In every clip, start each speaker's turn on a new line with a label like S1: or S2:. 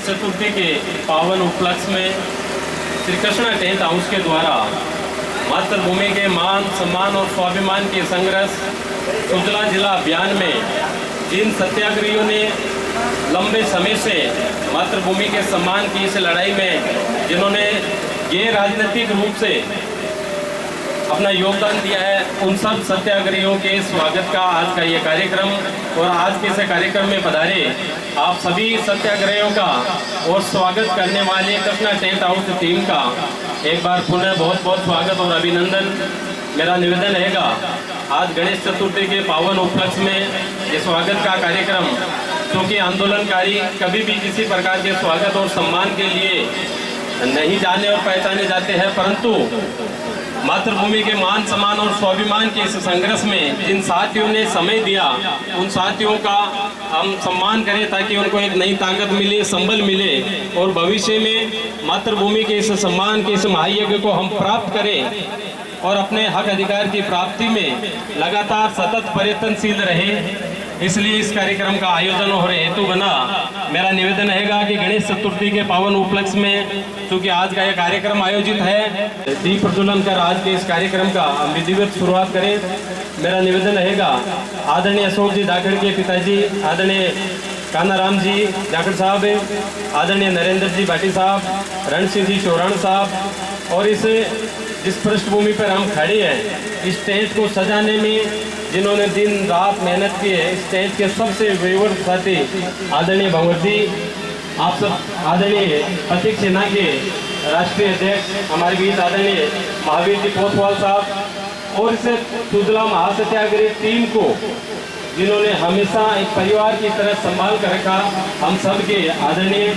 S1: चतुर्थी के पावन उपलक्ष्य में श्री कृष्णा टेंट हाउस के द्वारा मातृभूमि के मान सम्मान और स्वाभिमान के संघर्ष सुजला जिला अभियान में जिन सत्याग्रहियों ने लंबे समय से मातृभूमि के सम्मान की इस लड़ाई में जिन्होंने गैर राजनीतिक रूप से अपना योगदान दिया है, उन सब सत्याग्रहियों के स्वागत का आज का ये कार्यक्रम और आज के इस कार्यक्रम में पधारे आप सभी सत्याग्रहियों का और स्वागत करने वाले कृष्णा टेंट हाउस टीम का एक बार पुनः बहुत बहुत स्वागत और अभिनंदन। मेरा निवेदन रहेगा, आज गणेश चतुर्थी के पावन उपलक्ष्य में ये स्वागत का कार्यक्रम, क्योंकि आंदोलनकारी कभी भी किसी प्रकार के स्वागत और सम्मान के लिए नहीं जाने और पहचाने जाते हैं, परंतु मातृभूमि के मान सम्मान और स्वाभिमान के इस संघर्ष में जिन साथियों ने समय दिया, उन साथियों का हम सम्मान करें ताकि उनको एक नई ताकत मिले, संबल मिले और भविष्य में मातृभूमि के इस सम्मान के इस महायज्ञ को हम प्राप्त करें और अपने हक अधिकार की प्राप्ति में लगातार सतत प्रयत्नशील रहे। इसलिए इस कार्यक्रम का आयोजन हो रहे हेतु बना मेरा निवेदन रहेगा कि गणेश चतुर्थी के पावन उपलक्ष्य में चूंकि आज का यह कार्यक्रम आयोजित है, दीप प्रज्वलन कर आज के इस कार्यक्रम का हम विधिवत शुरुआत करें। मेरा निवेदन रहेगा, आदरणीय अशोक जी जाखड़ के पिताजी आदरणीय कानाराम जी जाखड़ साहब, आदरणीय नरेंद्र जी भाटी साहब, रण सिंह जी चौरान साहब, और जिस पृष्ठभूमि पर हम खड़े हैं, इस स्टेज को सजाने में जिन्होंने दिन रात मेहनत की है, इस स्टेज के सबसे विवर साथी आदरणीय भंवर जी, आप सब आदरणीय प्रतीक सेना के राष्ट्रीय अध्यक्ष हमारे बीच आदरणीय महावीर जी पोतवाल साहब, और इसे सुजला महासत्याग्रही टीम को जिन्होंने हमेशा एक परिवार की तरह संभाल कर रखा, हम सब के आदरणीय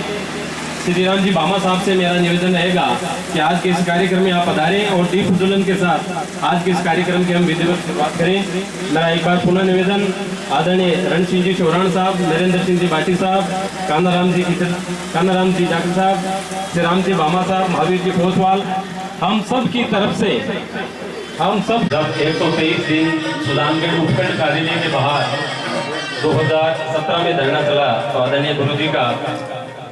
S1: श्री राम जी बामा साहब से मेरा निवेदन रहेगा कि आज के इस कार्यक्रम में आप पधारें और दीप प्रज्वलन के साथ आज के इस कार्यक्रम की हम विधिवत शुरुआत करें। मेरा एक बार पुनः निवेदन, आदरणीय रण सिंह जी चौरान साहब, नरेंद्र सिंह जी भाटी साहब, कानाराम जी जाखड़ साहब, श्री राम जी बामा साहब, महावीर जी पोतवाल, हम सब की तरफ से हम सब जब 123 दिन सुदानगढ़ उपखंड कार्यालय के बाहर 2017 में धरना चला, तो आदरणीय गुरु जी का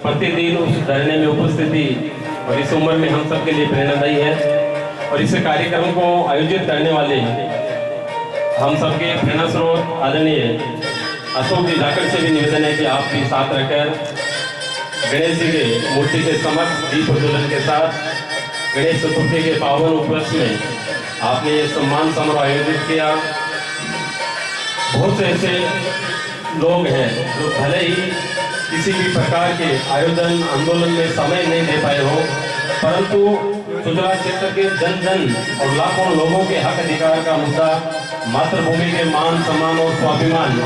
S1: प्रतिदिन उस धरने में उपस्थिति और इस उम्र में हम सब के लिए प्रेरणादायी है। और इस कार्यक्रम को आयोजित करने वाले हम सबके प्रेरणा स्रोत आदरणीय अशोक जी जाखड़ से भी निवेदन है कि आप भी साथ रखकर गणेश जी के मूर्ति के समक्ष दीप प्रज्वलन के साथ गणेश चतुर्थी के पावन उपलक्ष्य में आपने ये सम्मान समारोह आयोजित किया। बहुत से ऐसे लोग हैं जो भले ही किसी भी प्रकार के आयोजन आंदोलन में समय नहीं दे पाए हो, परंतु सुजला क्षेत्र के जन जन और लाखों लोगों के हक अधिकार का मुद्दा, मातृभूमि के मान सम्मान और स्वाभिमान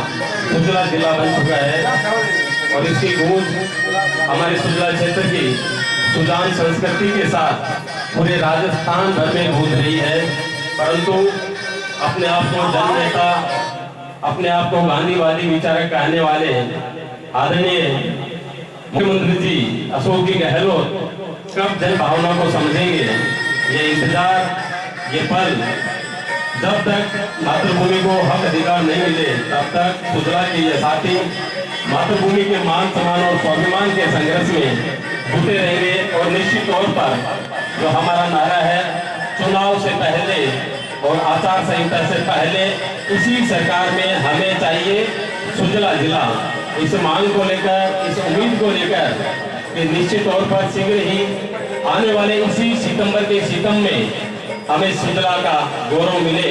S1: सुजला जिला बन चुका है और इसकी गूंज हमारे सुजला क्षेत्र की सुजान संस्कृति के साथ पूरे राजस्थान भर में गूंज रही है। परंतु अपने आप को जन नेता, अपने आप को गांधीवादी विचारक कहने वाले आदरणीय मुख्यमंत्री जी अशोक जी गहलोत कब जन भावना को समझेंगे। ये इंतजार, ये पल, जब तक मातृभूमि को हक अधिकार नहीं मिले तब तक सुजला के ये साथी मातृभूमि के मान सम्मान और स्वाभिमान के संघर्ष में जुटे रहेंगे। और निश्चित तौर पर जो हमारा नारा है, चुनाव से पहले और आचार संहिता से पहले इसी सरकार में हमें चाहिए सुजला जिला। इस मांग को लेकर, इस उम्मीद को लेकर कि निश्चित तौर पर शीघ्र ही आने वाले इसी सितंबर के सितम में हमें सुजला का गौरव मिले,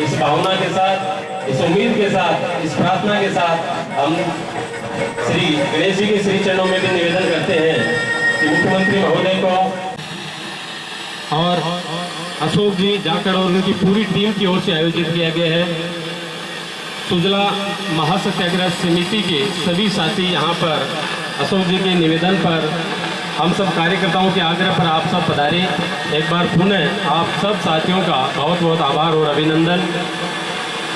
S1: इस भावना के साथ, इस उम्मीद के साथ, इस प्रार्थना के साथ हम श्री गणेश जी के श्री चरणों में भी निवेदन करते हैं कि मुख्यमंत्री महोदय को और अशोक जी जाखड़ और उनकी पूरी टीम की ओर से आयोजित किया गया है। सुजला महासत्याग्रह समिति के सभी साथी यहाँ पर अशोक जी के निवेदन पर हम सब कार्यकर्ताओं के आग्रह पर आप सब पधारे। एक बार पुनः आप सब साथियों का बहुत बहुत आभार और अभिनंदन।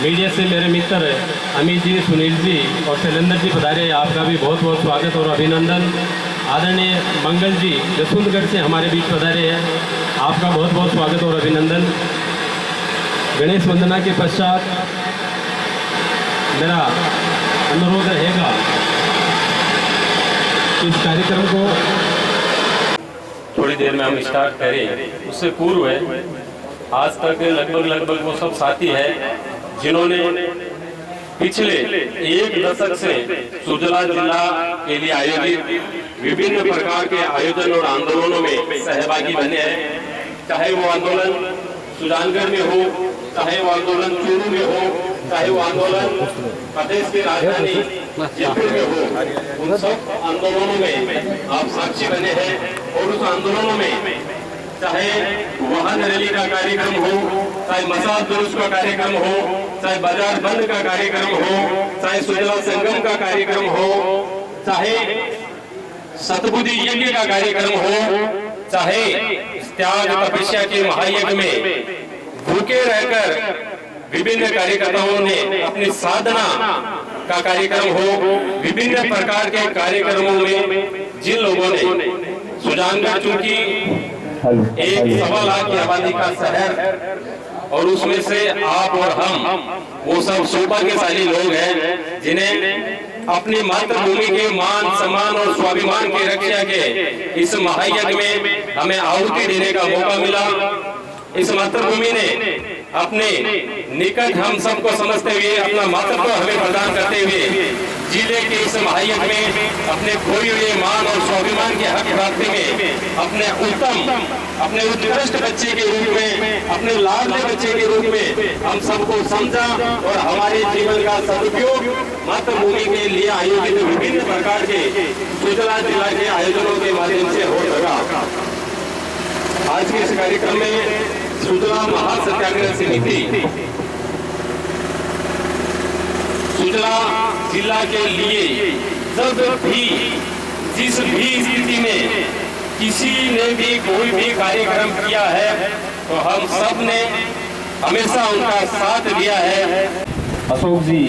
S1: मीडिया से मेरे मित्र अमित जी, सुनील जी और शैलेंद्र जी पधारे, आपका भी बहुत बहुत स्वागत और अभिनंदन। आदरणीय मंगल जी जसवंतगढ़ से हमारे बीच पधारे हैं, आपका बहुत बहुत स्वागत और अभिनंदन। गणेश वंदना के पश्चात मेरा अनुरोध रहेगा इस कार्यक्रम को थोड़ी देर में हम स्टार्ट करें, उससे पूर्व आज तक लगभग वो सब साथी हैं जिन्होंने पिछले एक दशक से सुजला जिला के लिए आयोजित विभिन्न प्रकार के आयोजन और आंदोलनों में सहभागी बने हैं। चाहे वो आंदोलन सुजानगढ़ में हो, चाहे वो आंदोलन चूरू में हो, चाहे वो आंदोलन प्रदेश की राजधानी जयपुर में हो, उन सब आंदोलनों में आप साक्षी बने हैं। और उस आंदोलनों में चाहे वाहन रैली का कार्यक्रम हो, चाहे मसाल जुलूस का कार्यक्रम हो, चाहे बाजार बंद का कार्यक्रम हो, चाहे सुजला संगम का कार्यक्रम हो, चाहे सतबुद्धि यज्ञ का कार्यक्रम हो, चाहे त्याग तपस्या के महायज्ञ में भूखे रहकर विभिन्न कार्यकर्ताओं ने अपनी साधना का कार्यक्रम हो, विभिन्न प्रकार के कार्यक्रमों में जिन लोगों ने सुजानगढ़ चूंकि एक 1.25 लाख की आबादी का शहर और उसमें से आप और हम वो सब सौभाग्यशाली लोग हैं जिन्हें अपनी मातृभूमि के मान सम्मान और स्वाभिमान की रक्षा के इस महायज्ञ में हमें आहुति देने का मौका मिला। इस मातृभूमि ने अपने निकट हम सबको समझते हुए अपना मातृत्व हमें प्रदान करते हुए जिले के इस महायज्ञ में अपने खोए हुए मान और स्वाभिमान के हक प्राप्ति में अपने उत्कृष्ट बच्चे के रूप में, अपने लाडले बच्चे के रूप में हम सबको समझा और हमारे जीवन का सदुपयोग मातृभूमि के लिए आयोजित विभिन्न प्रकार के सुजला जिला के आयोजनों के माध्यम से हो सका। आज के इस कार्यक्रम में सुजला महासत्याग्रह समिति सुजला जिला के लिए जब भी जिस भी स्थिति में किसी ने भी कोई भी कार्यक्रम किया है तो हम सब ने हमेशा उनका साथ दिया है। अशोक जी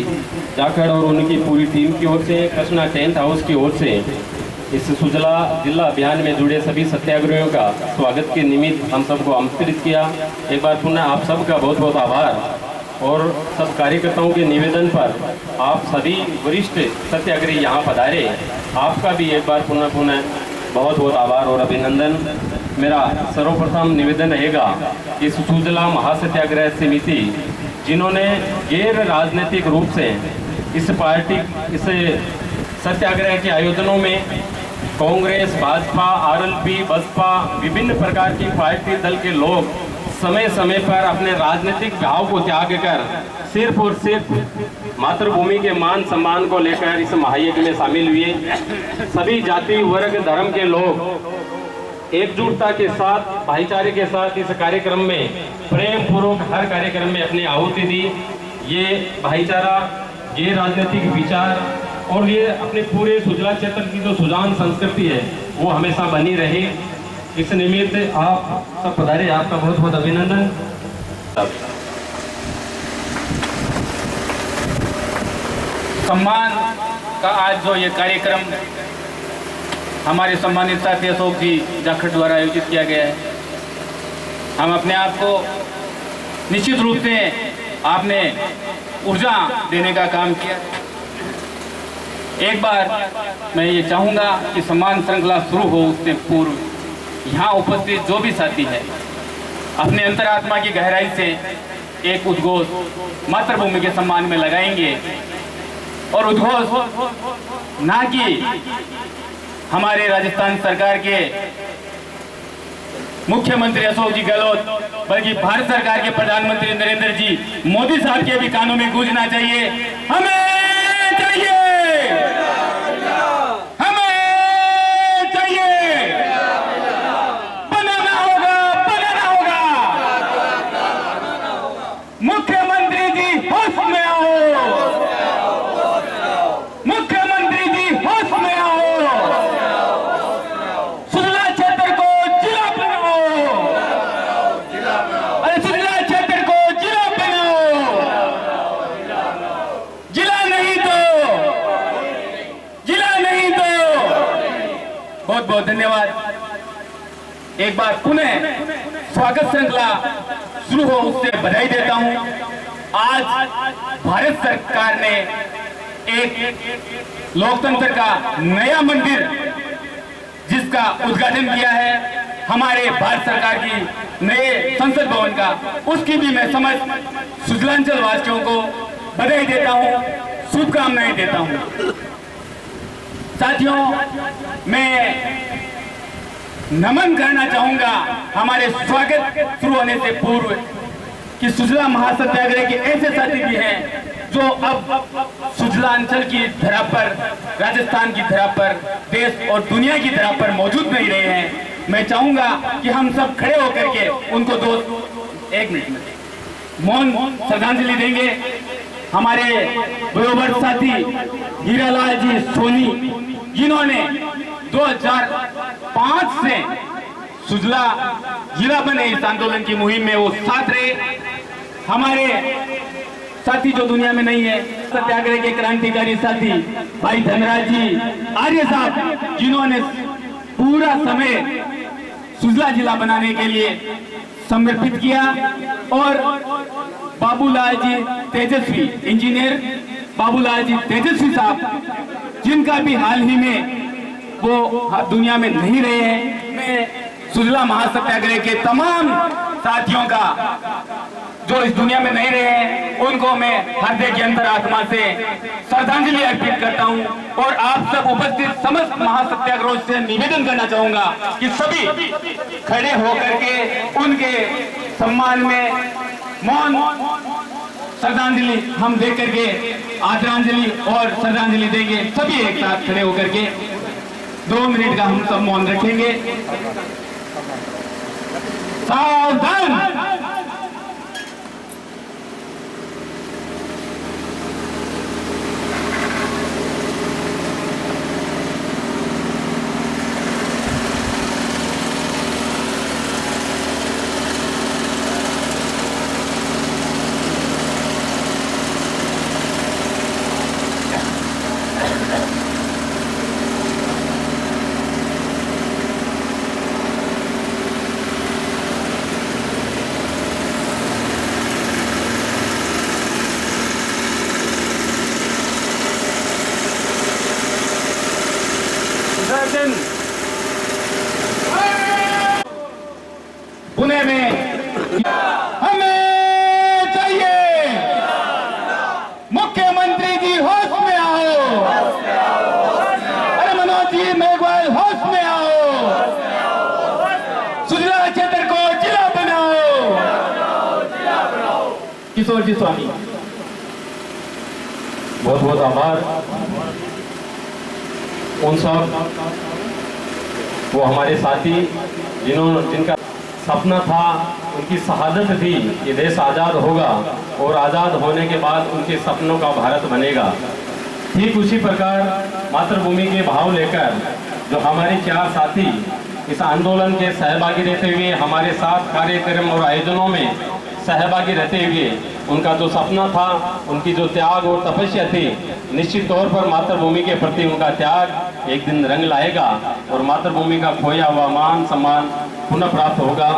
S1: जाखड़ और उनकी पूरी टीम की ओर से, कृष्णा टेंट हाउस की ओर से इस सुजला जिला अभियान में जुड़े सभी सत्याग्रहियों का स्वागत के निमित्त हम सबको आमंत्रित किया। एक बार पुनः आप सबका बहुत बहुत आभार। और सब कार्यकर्ताओं के निवेदन पर आप सभी वरिष्ठ सत्याग्रही यहाँ पधारे, आपका भी एक बार पुनः बहुत बहुत आभार और अभिनंदन। मेरा सर्वप्रथम निवेदन रहेगा कि सुजला महासत्याग्रह समिति जिन्होंने गैर राजनीतिक रूप से इस सत्याग्रह के आयोजनों में कांग्रेस, भाजपा, आरएलपी, बसपा, विभिन्न प्रकार की पार्टी दल के लोग समय समय पर अपने राजनीतिक भाव को त्याग कर सिर्फ और सिर्फ मातृभूमि के मान सम्मान को लेकर इस महायज्ञ में शामिल हुए। सभी जाति, वर्ग, धर्म के लोग एकजुटता के साथ, भाईचारे के साथ इस कार्यक्रम में प्रेम पूर्वक हर कार्यक्रम में अपनी आहुति दी। ये भाईचारा, ये राजनीतिक विचार और ये अपने पूरे सुजला क्षेत्र की जो सुजान संस्कृति है वो हमेशा बनी रहे। इस निमित्त आप सब पधारे, आपका बहुत बहुत अभिनंदन।
S2: सम्मान का आज जो ये कार्यक्रम हमारे सम्मानित साथी अशोक जी जाखड़ द्वारा आयोजित किया गया है, हम अपने आप को निश्चित रूप से आपने ऊर्जा देने का काम किया। एक बार मैं ये चाहूँगा कि सम्मान श्रृंखला शुरू हो उससे पूर्व यहाँ उपस्थित जो भी साथी है अपने अंतरात्मा की गहराई से एक उद्घोष मातृभूमि के सम्मान में लगाएंगे और उद्घोष ना कि हमारे राजस्थान सरकार के मुख्यमंत्री अशोक जी गहलोत बल्कि भारत सरकार के प्रधानमंत्री नरेंद्र जी मोदी साहब के भी कानों में गूंजना चाहिए। हमें चाहिए, मुख्यमंत्री जी होश में आओ, मुख्यमंत्री जी होश में आओ, सुजला क्षेत्र को जिला बनाओ, अरे सुजला क्षेत्र को जिला बनाओ, जिला नहीं तो बहुत बहुत धन्यवाद। एक बार पुनः स्वागत श्रृंखला शुरू हो उससे बधाई देता हूं। आज भारत सरकार ने एक लोकतंत्र का नया मंदिर जिसका उद्घाटन किया है हमारे भारत सरकार की नए संसद भवन का, उसकी भी मैं समस्त सुजलांचल वासियों को बधाई देता हूं, शुभकामनाएं देता हूं। साथियों, मैं नमन करना चाहूंगा हमारे स्वागत शुरू होने से पूर्व कि सुजला महासत्याग्रह के ऐसे साथी भी हैं जो अब सुजलांचल की धरा पर, राजस्थान की धरा पर, देश और दुनिया की धरा पर मौजूद नहीं रहे हैं। मैं चाहूंगा कि हम सब खड़े होकर के उनको एक मिनट में मौन श्रद्धांजलि देंगे। हमारे बरोबर साथी हीरालाल जी सोनी, जिन्होंने 2005 से सुजला जिला बने इस आंदोलन की मुहिम में वो साथ रहे। हमारे साथी जो दुनिया में नहीं है, सत्याग्रह के क्रांतिकारी साथी भाई धनराज जी आर्य साहब, जिन्होंने पूरा समय सुजला जिला बनाने के लिए समर्पित किया, और बाबूलाल जी तेजस्वी, इंजीनियर बाबूलाल जी तेजस्वी साहब, जिनका भी हाल ही में वो दुनिया में नहीं रहे हैं। मैं सुजला महासत्याग्रह के तमाम साथियों का जो इस दुनिया में नहीं रहे हैं, उनको मैं हृदय की अंतरात्मा से श्रद्धांजलि अर्पित करता हूं। और आप सब उपस्थित समस्त महासत्याग्रह से निवेदन करना चाहूंगा कि सभी खड़े होकर के उनके सम्मान में मौन श्रद्धांजलि हम दे करके आदरांजलि और श्रद्धांजलि देंगे। सभी एक साथ खड़े होकर के 2 मिनट का हम सब मौन रखेंगे। सावधान। पुणे में हमें चाहिए मुख्यमंत्री जी, होश में आओ। अरे मनोज जी मेघवाल, होश में आओ। सुजला क्षेत्र को जिला बनाओ। किशोर जी स्वामी,
S1: बहुत बहुत आभार। उन सब वो हमारे साथी जिनका सपना था, उनकी शहादत थी कि देश आज़ाद होगा और आज़ाद होने के बाद उनके सपनों का भारत बनेगा। ठीक उसी प्रकार मातृभूमि के भाव लेकर जो हमारे 4 साथी इस आंदोलन के सहभागी रहते हुए, हमारे साथ कार्यक्रम और आयोजनों में सहभागी रहते हुए, उनका जो सपना था, उनकी जो त्याग और तपस्या थी, निश्चित तौर पर मातृभूमि के प्रति उनका त्याग एक दिन रंग लाएगा और मातृभूमि का खोया हुआ मान सम्मान पुनः प्राप्त होगा।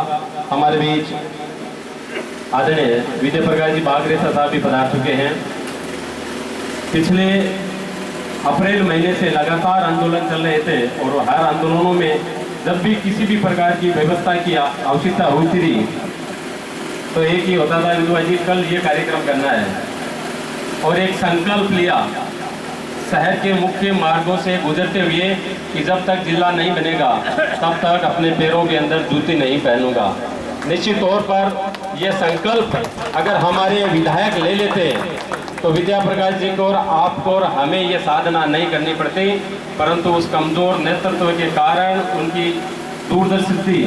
S1: हमारे बीच आदरणीय विजय प्रकाश जी बागरेसा साहब भी पधार चुके हैं। पिछले अप्रैल महीने से लगातार आंदोलन चल रहे थे और हर आंदोलनों में जब भी किसी भी प्रकार की व्यवस्था की आवश्यकता होती थी तो एक ही होता था, विधवा जी कल ये कार्यक्रम करना है, और एक संकल्प लिया शहर के मुख्य मार्गों से गुजरते हुए कि जब तक जिला नहीं बनेगा तब तक अपने पैरों के अंदर जूती नहीं पहनूंगा। निश्चित तौर पर यह संकल्प अगर हमारे विधायक ले लेते तो विद्या प्रकाश जी को और आपको और हमें ये साधना नहीं करनी पड़ती, परंतु उस कमजोर नेतृत्व के कारण, उनकी दूरदर्शी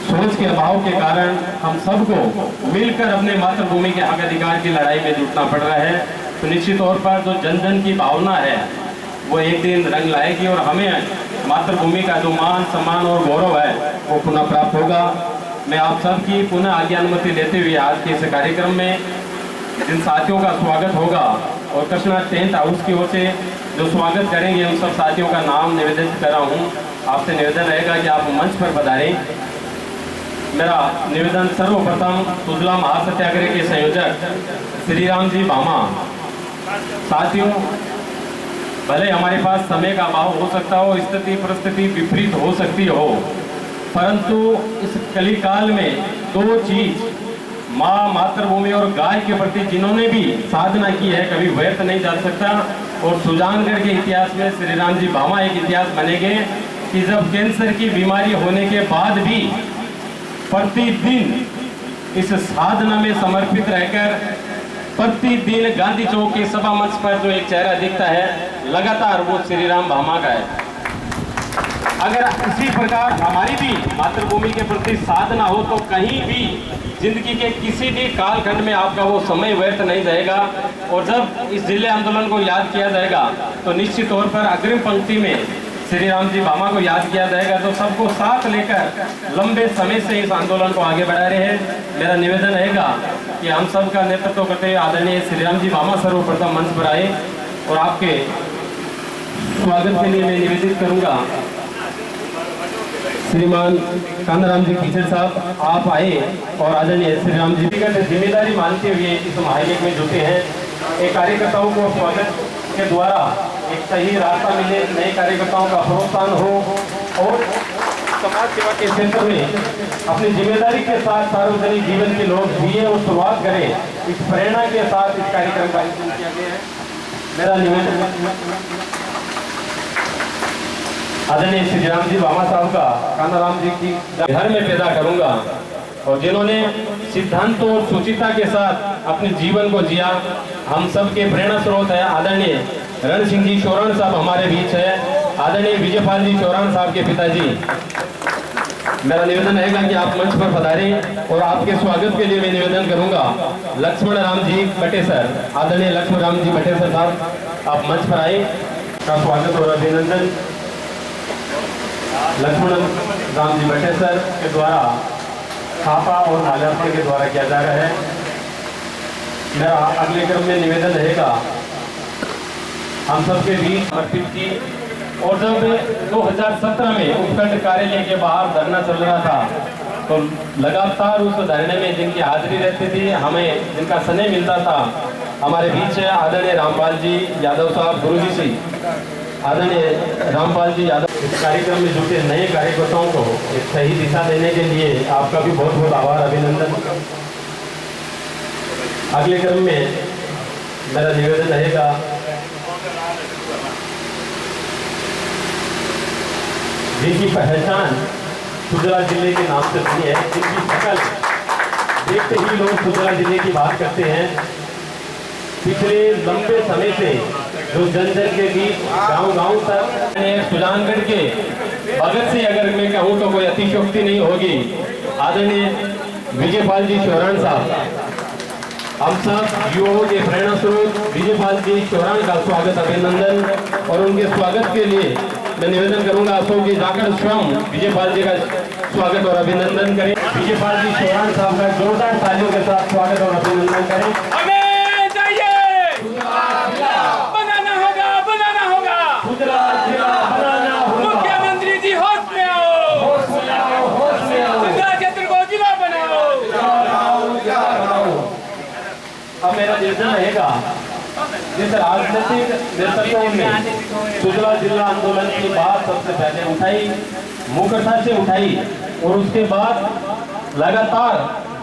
S1: सोच के अभाव के कारण हम सबको मिलकर अपने मातृभूमि के हक अधिकार की लड़ाई में जुटना पड़ रहा है। तो निश्चित तौर पर जो जन जन की भावना है वो एक दिन रंग लाएगी और हमें मातृभूमि का जो मान सम्मान और गौरव है वो पुनः प्राप्त होगा। मैं आप सबकी पुनः आज्ञा अनुमति लेते हुए आज के इस कार्यक्रम में जिन साथियों का स्वागत होगा और कृष्णा टेंट हाउस की ओर से जो स्वागत करेंगे उन सब साथियों का नाम निवेदित कर रहा हूँ। आपसे निवेदन रहेगा कि आप मंच पर पधारें। मेरा निवेदन सर्वप्रथम सुजला महासत्याग्रह के संयोजक श्री राम जी भामा, साथियों भले हमारे पास समय का अभाव हो सकता हो, स्थिति परिस्थिति विपरीत हो सकती हो, परंतु इस कलिकाल में दो चीज, माँ मातृभूमि और गाय के प्रति जिन्होंने भी साधना की है कभी व्यर्थ नहीं जा सकता। और सुजानगढ़ के इतिहास में श्री राम जी भामा एक इतिहास बनेंगे कि जब कैंसर की बीमारी होने के बाद भी प्रतिदिन इस साधना में समर्पित रहकर प्रतिदिन गांधी चौक के सभा मंच पर जो एक चेहरा दिखता है लगातार वो श्री राम भामा का है। अगर इसी प्रकार हमारी भी मातृभूमि के प्रति साधना हो तो कहीं भी जिंदगी के किसी भी कालखंड में आपका वो समय व्यर्थ नहीं जाएगा। और जब इस जिले आंदोलन को याद किया जाएगा तो निश्चित तौर पर अग्रिम पंक्ति में श्री राम जी भामा को याद किया जाएगा। तो सबको साथ लेकर लंबे समय से इस आंदोलन को आगे बढ़ा रहे हैं। मेरा निवेदन रहेगा कि हम सब का नेतृत्व करते हुए आदरणीय श्री राम जी भामा सर्वप्रथम मंच पर आए और आपके स्वागत के लिए मैं निवेदित करूंगा श्रीमान कांदाराम जी कीचड़ साहब, आप आए और आदरणीय श्री राम जी का जिम्मेदारी मानते हुए इस महायज्ञ में जुटे हैं। एक कार्यकर्ताओं को स्वागत के द्वारा एक सही रास्ता मिले, नए कार्यकर्ताओं का प्रोत्साहन हो और समाज सेवा के क्षेत्र में अपनी जिम्मेदारी के साथ सार्वजनिक जीवन के लोग जिए और शुरुआत करें, इस प्रेरणा के साथ इस कार्यक्रम का आयोजन किया गया है। मेरा निवेदन आदरणीय श्री राम जी भामा साहब का कांदाराम जी की घर में पैदा करूंगा और जिन्होंने सिद्धांतों और सुचिता के साथ अपने जीवन को जिया, हम सबके प्रेरणा स्रोत है। आदरणीय रण सिंह जी चौरान साहब हमारे बीच है, आदरणीय विजयपाल जी चौरान साहब के पिताजी। मेरा निवेदन रहेगा कि आप मंच पर पधारें और आपके स्वागत के लिए मैं निवेदन करूंगा लक्ष्मण राम जी बटेसर, आदरणीय लक्ष्मण राम जी बटेसर साहब आप मंच पर आए, का स्वागत और अभिनंदन लक्ष्मण राम जी बटेसर के द्वारा छापा और माल्यार्पण के द्वारा किया जा रहा है। मेरा अगले क्रम में निवेदन रहेगा हम सबके बीच समर्पित की। और जब 2017 में उपखंड कार्यालय के बाहर धरना चल रहा था तो लगातार उस धरने में जिनकी हाजिरी रहती थी, हमें जिनका स्नेह मिलता था, हमारे बीच है आदरणीय रामपाल जी यादव साहब गुरुजी से, आदरणीय रामपाल जी यादव। इस कार्यक्रम में जुटे नए कार्यकर्ताओं को एक सही दिशा देने के लिए आपका भी बहुत बहुत आभार अभिनंदन। अगले क्रम में मेरा निवेदन रहेगा जिनकी पहचान सुजला जिले के नाम से बनी है, जिनकी शकल देखते ही लोग सुजला जिले की बात करते हैं, पिछले लंबे समय से जो जन जन के बीच गांव-गांव तक सुजानगढ़ के भगत से अगर मैं कहूँ तो कोई अतिशयोक्ति नहीं होगी। आदरणीय विजयपाल जी चौरान साहब, हम सब युवाओं के प्रेरणा स्रोत विजयपाल जी चौरान का स्वागत अभिनंदन। और उनके स्वागत के लिए मैं निवेदन करूंगा अशोक जी जाकर स्वयं विजयपाल जी का स्वागत और अभिनंदन करें। विजयपाल जी चौरान साहब का जोरदार तालियों के साथ स्वागत और अभिनंदन करें।
S2: मुख्यमंत्री जी होश में आओ, क्षेत्र को जिला बनाओ।
S1: अब मेरा निवेदन रहेगा जिस राजनीतिक नेतृत्व में सुजला जिला आंदोलन की बात सबसे पहले उठाई, मुखरता से उठाई और उसके बाद लगातार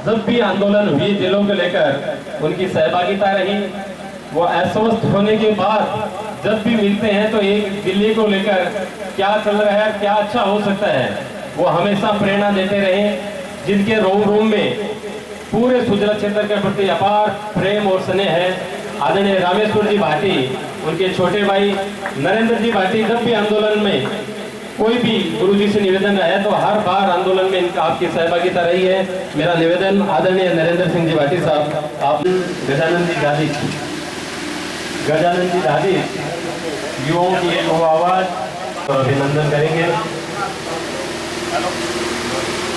S1: जब भी आंदोलन हुई जिलों को लेकर उनकी सहभागिता रही। वो अस्वस्थ होने के बाद जब भी मिलते हैं तो एक दिल्ली को लेकर क्या चल रहा है, क्या अच्छा हो सकता है, वो हमेशा प्रेरणा देते रहे। जिनके रोम रोम में पूरे सुजला क्षेत्र के प्रति अपार प्रेम और स्नेह है। आदरणीय रामेश्वर जी भाटी, उनके छोटे भाई नरेंद्र जी भाटी, जब भी आंदोलन में कोई भी गुरुजी से निवेदन रहा है तो हर बार आंदोलन में इनका आपकी सहभागिता रही है। मेरा निवेदन आदरणीय नरेंद्र सिंह जी भाटी साहब, आप गजानंद जी दादी, गजानंद जी दादी युवाओं की एक आवाज तो अभिनंदन करेंगे।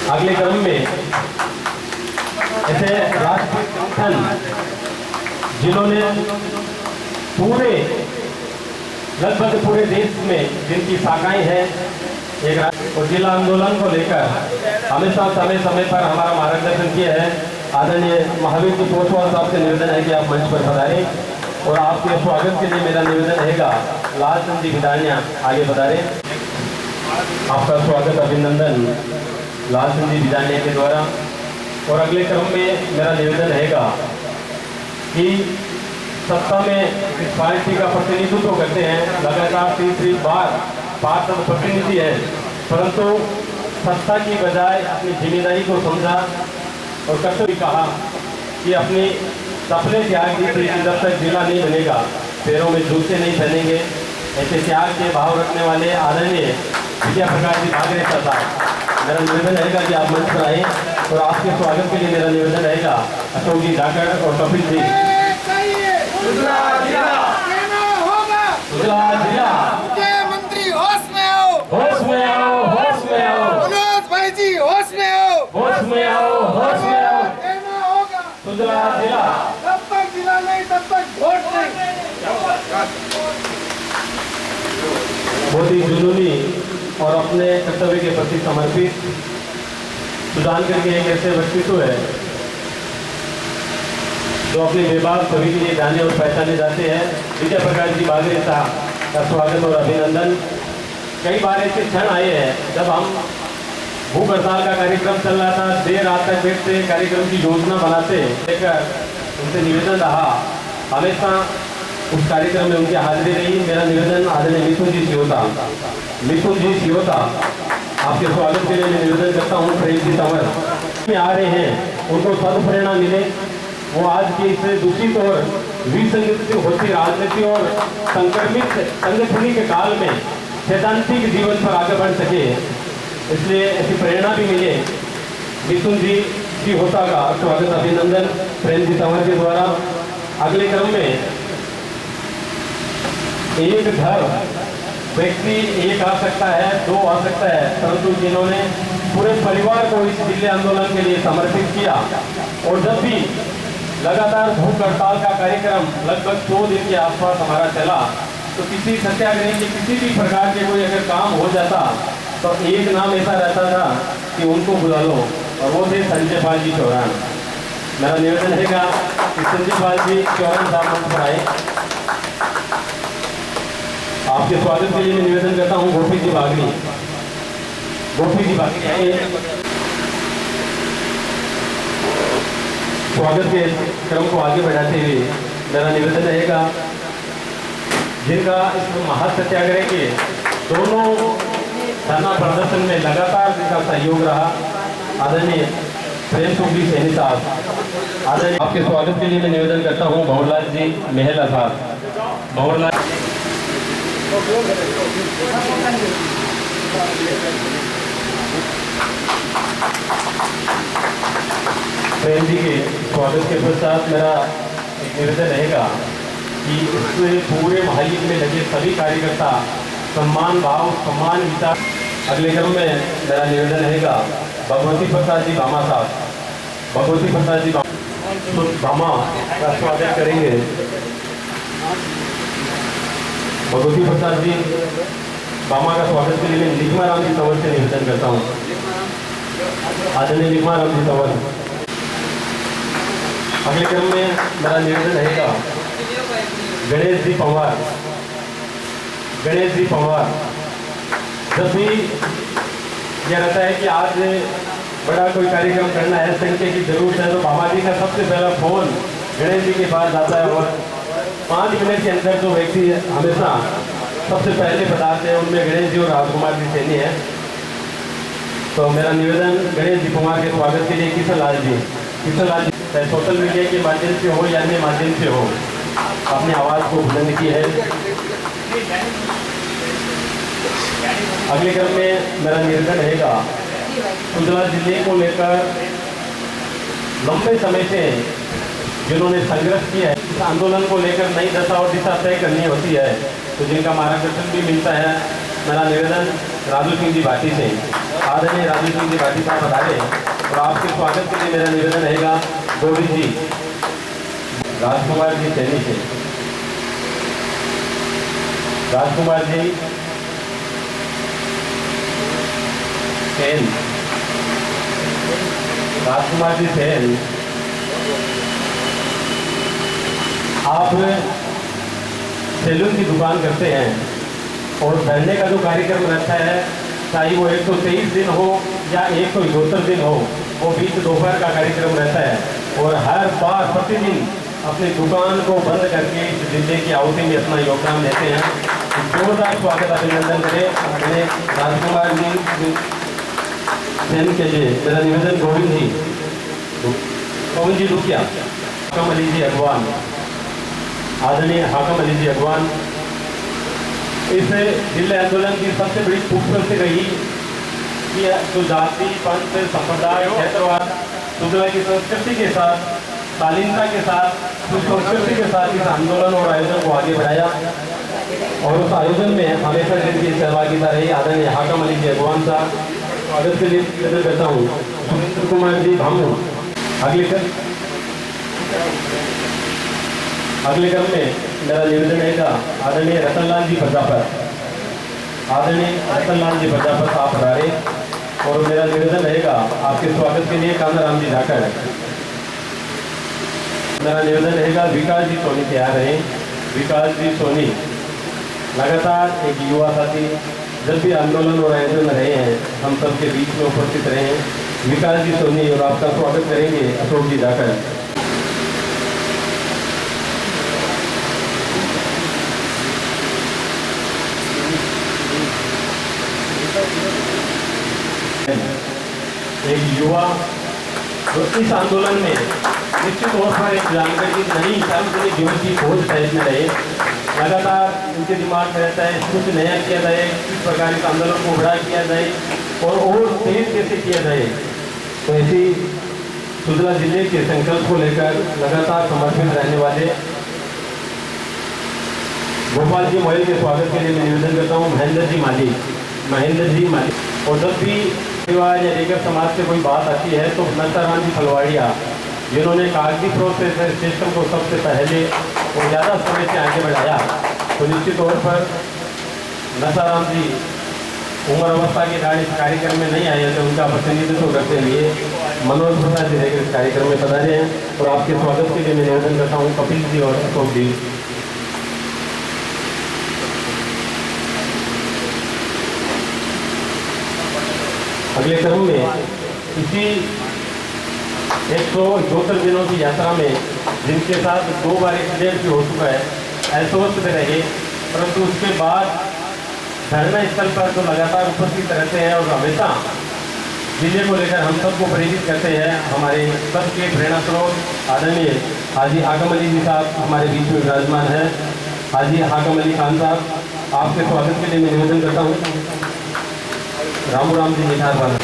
S1: अगले क्रम में ऐसे राष्ट्रीय संगठन जिन्होंने पूरे लगभग पूरे देश में जिनकी शाखाएं हैं एक और जिला आंदोलन को लेकर हमेशा समय समय पर हमारा मार्गदर्शन किया है। आदरणीय महावीर जी पोसवाल साहब से निवेदन है कि आप मंच पर पधारें। और आपके स्वागत के लिए मेरा निवेदन रहेगा लाल चंद जी विदानिया आगे बता रहे। आपका स्वागत अभिनंदन लाल चंद जी विदानिया के द्वारा। और अगले क्रम में मेरा निवेदन रहेगा कि सत्ता में इस पार्टी का प्रतिनिधित्व करते हैं, लगातार तीसरी बार पार्षद प्रतिनिधि है, परंतु सत्ता की बजाय अपनी जिम्मेदारी को समझा और कर्तव्य कहा कि अपनी सपने त्याग दी थी कि जब तक जिला नहीं बनेगा पैरों में जूते नहीं पहनेंगे। ऐसे त्याग के भाव रखने वाले आदरणीय विजय प्रकाश जी भागरे साहब, मेरा निवेदन रहेगा कि आप मंच पर आए और आपके स्वागत के लिए मेरा निवेदन रहेगा अशोक जी धाकड़ और कपिल जी।
S3: उजला जिला मुख्यमंत्री होश में आओ,
S1: होश में आओ, होश में आओ,
S3: मनोज भाई जी होश में आओ,
S1: होश में आओ, होश में आओ।
S3: कहना होगा
S1: उजला जिला,
S3: जब तक जिला नहीं तब तक वोट नहीं।
S1: बहुत ही जुनूनी और अपने कर्तव्य के प्रति समर्पित सुजान करके एक ऐसे व्यक्तित्व है जो अपने बेबाक सभी के लिए जाने और पहचाने जाते हैं। विजय प्रकाश जी भागरे साहब का स्वागत और अभिनंदन। कई बार ऐसे क्षण आए हैं जब हम भूख हड़ताल का कार्यक्रम चल रहा था, देर रात तक बैठते कार्यक्रम की योजना बनाते, लेकर उनसे निवेदन रहा हमेशा उस कार्यक्रम में उनकी हाजिरी रही। मेरा निवेदन आदरणीय मिथुन जी सियोता, मिथुन जी सियोता आपके स्वागत के लिए मैं निवेदन करता हूँ। प्रेम जी तंवर में आ रहे हैं, उनको सद प्रेरणा मिले, वो आज की इस दूषित और विसंगत होती राजनीति और संक्रमित संगठनी के काल में सैद्धांतिक जीवन पर आगे बढ़ सके, इसलिए ऐसी प्रेरणा भी मिले। मिथुन जी होता का स्वागत अभिनंदन प्रेम जी तंवर के द्वारा। अगले क्रम में एक घर व्यक्ति एक आ सकता है, दो आ सकता है, परंतु जिन्होंने पूरे परिवार को इस दिल्ली आंदोलन के लिए समर्पित किया और जब भी लगातार भूख हड़ताल का कार्यक्रम लगभग 2 दिन के आसपास हमारा चला, तो किसी सत्याग्रह के किसी भी प्रकार के कोई अगर काम हो जाता तो एक नाम ऐसा रहता था कि उनको बुला लो, और वो थे संजय पाल जी चौहान। मेरा निवेदन रहेगा कि संजय पाल जी चौहान साहब मंच पर आए। आपके स्वागत के लिए मैं निवेदन करता हूँ गोपी जी बागड़ी, गोपी जी बागड़ी आए। स्वागत के क्रम को आगे बढ़ाते हुए मेरा निवेदन रहेगा जिनका इस महासत्याग्रह के दोनों धरना प्रदर्शन में लगातार जिनका सहयोग रहा, आदरणीय प्रेम सुखी सैनी साहब। आदरणीय आपके स्वागत के लिए मैं निवेदन करता हूँ भंवरलाल जी मेहला साहब। भंवरलाल प्रेम जी के स्वागत के पश्चात मेरा एक निवेदन रहेगा कि इस पूरे महायुद्ध में लगे सभी कार्यकर्ता सम्मान भाव सम्मान विचार। अगले क्रम में मेरा निवेदन रहेगा भगवती प्रसाद जी भामा साहब, भगवती प्रसाद जी भामा का स्वागत करेंगे। भगवती प्रसाद जी भामा का स्वागत के लिए मैं लिखमा राम जी तंवर से निवेदन करता हूँ। आदरणीय लिखमा राम जी तंवर। अगले क्रम में मेरा निवेदन रहेगा गणेश जी पंवार, गणेश जी पंवार। जब भी यह रहता है कि आज बड़ा कोई कार्यक्रम करना है, संख्या की जरूरत है, तो बाबा जी का सबसे पहला फोन गणेश जी के पास जाता है और 5 मिनट के अंदर जो व्यक्ति हमेशा सबसे पहले बताते हैं उनमें गणेश जी और राजकुमार जी सैनी है। तो मेरा निवेदन गणेश जी पंवार के स्वागत के लिए किशन लाल जी चाहे सोशल मीडिया के माध्यम से हो या अन्य माध्यम से हो, अपनी आवाज़ को बुलंद की है। अगले क्रम में मेरा निवेदन रहेगा उजला जिले को लेकर लंबे समय से जिन्होंने संघर्ष किया है, इस आंदोलन को लेकर नई दशा और दिशा तय करनी होती है, तो जिनका मार्गदर्शन भी मिलता है। मेरा निवेदन राजू सिंह जी भाटी से, आदरणीय राजू सिंह जी भाटी साहब बताए और आपके स्वागत के लिए मेरा निवेदन रहेगा गोविंद जी राजकुमार जी सैनी से। राजकुमार जी सेन, राजकुमार जी सेन, आप सैलून की दुकान करते हैं और धरने का जो कार्यक्रम रहता है, चाहे वो 123 दिन हो या 172 दिन हो, वो बीच दोपहर का कार्यक्रम रहता है और हर बार प्रतिदिन अपनी दुकान को बंद करके इस जिले की आहुति में अपना योगदान देते हैं। जोरदार स्वागत अभिनंदन करें मैंने राजकुमार जी जैन के लिए। मेरा निवेदन गोविंद जी रुकिया, हाकम अली जी अगवान, आदरणीय हाकम अली जी अगवान। इस जिले आंदोलन की सबसे बड़ी खूबसूरती रही कि जो जाति पंथ संप्रदाय क्षेत्रवाद सुधरा की संस्कृति के साथ, शालीनता के साथ, सुसंस्कृति के साथ इस आंदोलन और आयोजन को आगे बढ़ाया और उस आयोजन में हमेशा जिनकी सहभागिता रही आदरणीय हाकम अली जी अगवान साहब। स्वागत के लिए निवेदन करता हूँ सुरेंद्र कुमार जी भामू। अगले क्रम में मेरा निवेदन रहेगा आदरणीय रतनलाल जी प्रजापत। आदरणीय रतनलाल जी प्रजापत आप पधारे और मेरा निवेदन रहेगा आपके स्वागत के लिए कान्हाराम जी जाकर। मेरा निवेदन रहेगा विकास जी सोनी तैयार रहे। विकास जी सोनी लगातार एक युवा साथी, जब भी आंदोलन और आयोजन रहे हैं हम सबके बीच में उपस्थित रहे हैं। विकास जी सोनी और आपका स्वागत करेंगे अशोक जी जाकर। एक युवा तो इस आंदोलन में निश्चित तौर पर एक जानकारी नहीं सार्वजनिक जीवन की खोज टाइप में रहे। लगातार उनके दिमाग में रहता है कुछ नया किया जाए, किस प्रकार इस आंदोलन को बड़ा किया जाए और तेज कैसे किया जाए। तो ऐसी सुजला जिले के संकल्प को लेकर लगातार समर्पित रहने वाले गोपाल जी मोयल के स्वागत के लिए मैं निवेदन करता हूँ महेंद्र जी माली। और जब भी परिवार या लेकर समाज से कोई बात आती है तो नंदराम जी फलवाड़िया, जिन्होंने कागजी प्रोसेस सिस्टम को सबसे पहले और ज़्यादा समय से आगे बढ़ाया, तो निश्चित तौर पर नंदराम जी उम्र अवस्था के कारण इस कार्यक्रम में नहीं आए तो उनका प्रतिनिधित्व करते हुए मनोज प्रसाद जी लेकर इस कार्यक्रम में पधारे हैं और आपके स्वागत के लिए मैं निवेदन करता हूँ कपिल जी और अशोक जी। अगले क्रम में इसी 172 दिनों की यात्रा में जिनके साथ 2 बार एक्सीडेंट भी हो चुका है, अस्वस्थ में रहे, परंतु उसके बाद धरना स्थल पर तो लगातार उपस्थित रहते हैं और हमेशा जिले को लेकर हम सबको प्रेरित करते हैं। हमारे सबके प्रेरणा स्रोत आदरणीय हाजी हाकम अली जी साहब हमारे बीच में विराजमान है। हाजी हाकम अली खान साहब, आपके स्वागत के लिए मैं निवेदन करता हूँ रामू जी निठार वाला।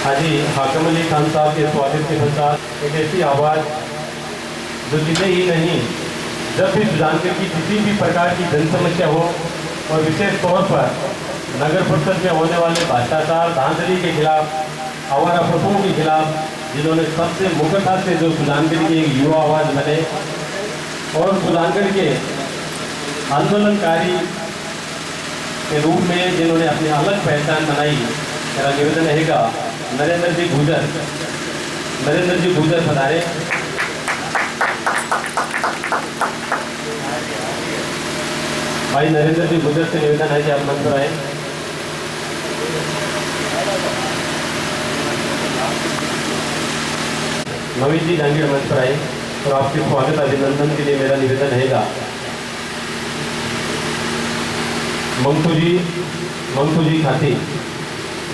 S1: हाजी हाकम अली खान साहब के स्वागत के पश्चात एक ऐसी आवाज़ जो जिले ही नहीं, जब भी सुजानपुर की किसी भी प्रकार की जन समस्या हो और विशेष तौर पर नगर परिषद में होने वाले भ्रष्टाचार धांधली के खिलाफ, आवारा पशुओं के खिलाफ, जिन्होंने सबसे मुख्यता से जो सुजानपुर की एक युवा आवाज़ बने और सुजानपुर के आंदोलनकारी के रूप में जिन्होंने अपनी अलग पहचान बनाई, मेरा निवेदन रहेगा नरेंद्र जी गुजर पधारे। भाई नरेंद्र जी गुजर से निवेदन है कि आप मंच पर आए। नवीन जी जांगीर मंच पर आए और आपके स्वागत अभिनंदन के लिए मेरा निवेदन रहेगा मंकू जी खाती।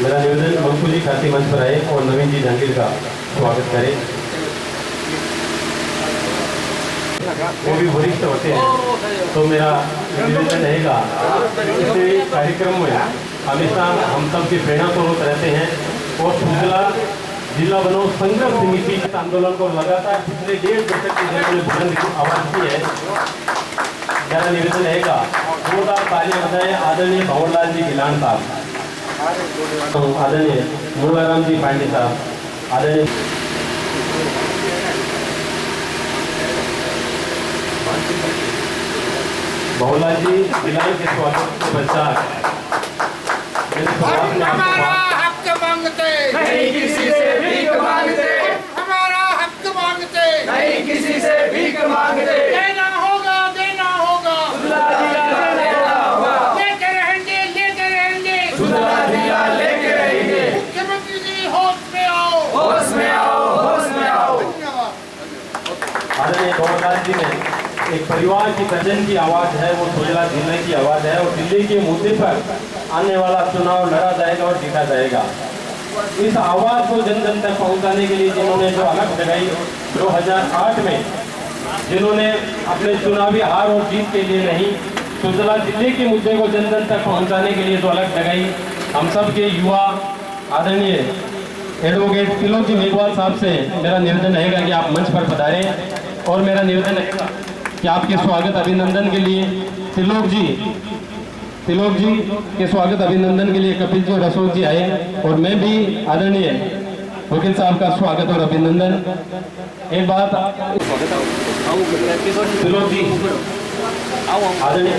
S1: मेरा निवेदन मंकू जी खाती मंच पर आए और नवीन जी जांगीर का स्वागत करें। वो भी वरिष्ठ होते हैं, तो मेरा निवेदन रहेगा इस कार्यक्रम में हमेशा हम सब की प्रेरणा स्रोत रहते हैं और सुजला जिला बनाओ संघर्ष समिति इस आंदोलन को लगातार पिछले 1.5 दशक की जिन्होंने बुलंद आवाज की है। मेरा निवेदन रहेगा जोरदार तालियां बजाएं आदरणीय भंवरलाल जी गिलान साहब, आदरणीय मुलाराम जी पांडे साहब, आदरणीय बहुला जी भिलाई के स्वागत के पश्चात
S3: हम हमारा हक मांगते
S4: नहीं किसी से भीख मांगते,
S3: हमारा हक मांगते
S4: नहीं किसी से भीख मांगते,
S3: देना होगा देना होगा
S4: सुधरा दिया लेना होगा,
S3: लेके रहेंगे
S4: सुधरा दिया लेके रहेंगे।
S3: मुख्यमंत्री जी होश में आओ
S4: होश में आओ, होश में आओ।
S3: धन्यवाद।
S1: आदरणीय गौरलाल जी ने एक परिवार की गर्जन की आवाज़ है, वो सुजला जिले की आवाज़ है और दिल्ली के मुद्दे पर आने वाला चुनाव लड़ा जाएगा और जीता जाएगा। इस आवाज़ को जन जन तक पहुंचाने के लिए जिन्होंने जो अलग जगाई 2008 में, जिन्होंने अपने चुनावी हार और जीत के लिए नहीं, सुजला जिले के मुद्दे को जन जन तक पहुंचाने के लिए जो अलग जगाई, हम सब के युवा आदरणीय एडवोकेट तिलोक जी मेघवाल साहब से मेरा निवेदन रहेगा कि आप मंच पर पधारें और मेरा निवेदन रहेगा कि आपके स्वागत अभिनंदन के लिए तिलोक जी के स्वागत अभिनंदन के लिए कपिल जी और अशोक जी आए और मैं भी आदरणीय वकील साहब का स्वागत और अभिनंदन। एक बात तिलोक जी आदरणीय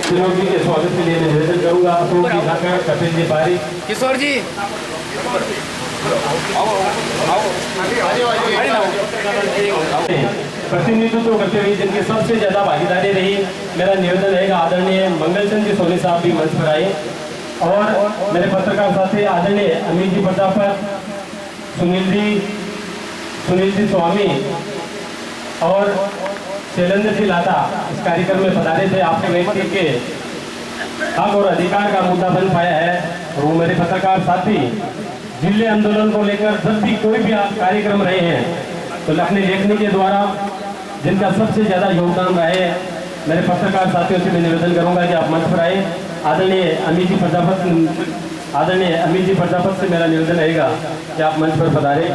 S1: तिलोक जी के स्वागत के लिए निवेदन करूंगा। अशोक जी धाकर, कपिल जी पारी,
S2: किशोर जी
S1: प्रतिनिधित्व करते हुए जिनकी सबसे ज्यादा भागीदारी रही, मेरा निवेदन रहेगा आदरणीय मंगलचंद जी सोनी साहब भी मंच पर आए और मेरे पत्रकार साथी आदरणीय अमित जी प्रजापत, सुनील जी स्वामी और शैलेंद्र जी लाता इस कार्यक्रम में पधारे थे। आपके व्यक्ति के हक और अधिकार का मुद्दा बन पाया है। वो मेरे पत्रकार साथी जिले आंदोलन को लेकर जब भी कोई भी कार्यक्रम रहे हैं तो अपने लेखनी के द्वारा जिनका सबसे ज्यादा योगदान रहा है, मेरे पत्रकार साथियों से मैं निवेदन करूंगा कि आप मंच पर आए। आदरणीय अमित जी प्रजापत से मेरा निवेदन रहेगा कि आप मंच पर पधारे।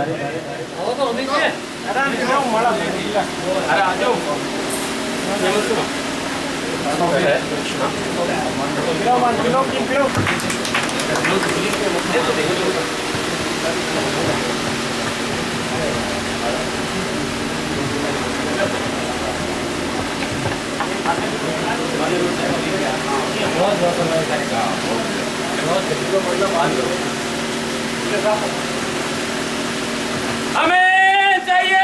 S2: हमें चाहिए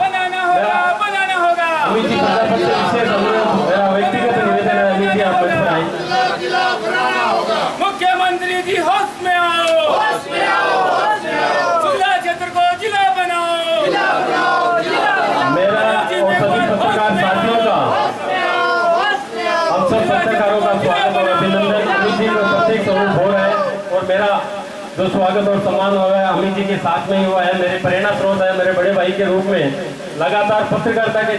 S2: बनाना होगा।
S1: अमित जी प्रजापत से विशेष अनुरोध, मेरा व्यक्तिगत निवेदन है, अमित जी आप मंच पर आए।
S3: जिला बनाना होगा।
S2: मुख्यमंत्री जी होश में आओ, सुजला क्षेत्र को जिला बनाओ,
S1: मेरा और सभी पत्रकार साथियों का, हम सब पत्रकारों का स्वागत और अभिनंदन। अमित जी का प्रत्येक स्वरूप हो रहा है और मेरा जो स्वागत और सम्मान हो रहा है अमित जी के साथ में ही हुआ है। मेरे प्रेरणा स्रोत है, मेरे बड़े भाई के रूप में लगातार पत्रकारिता के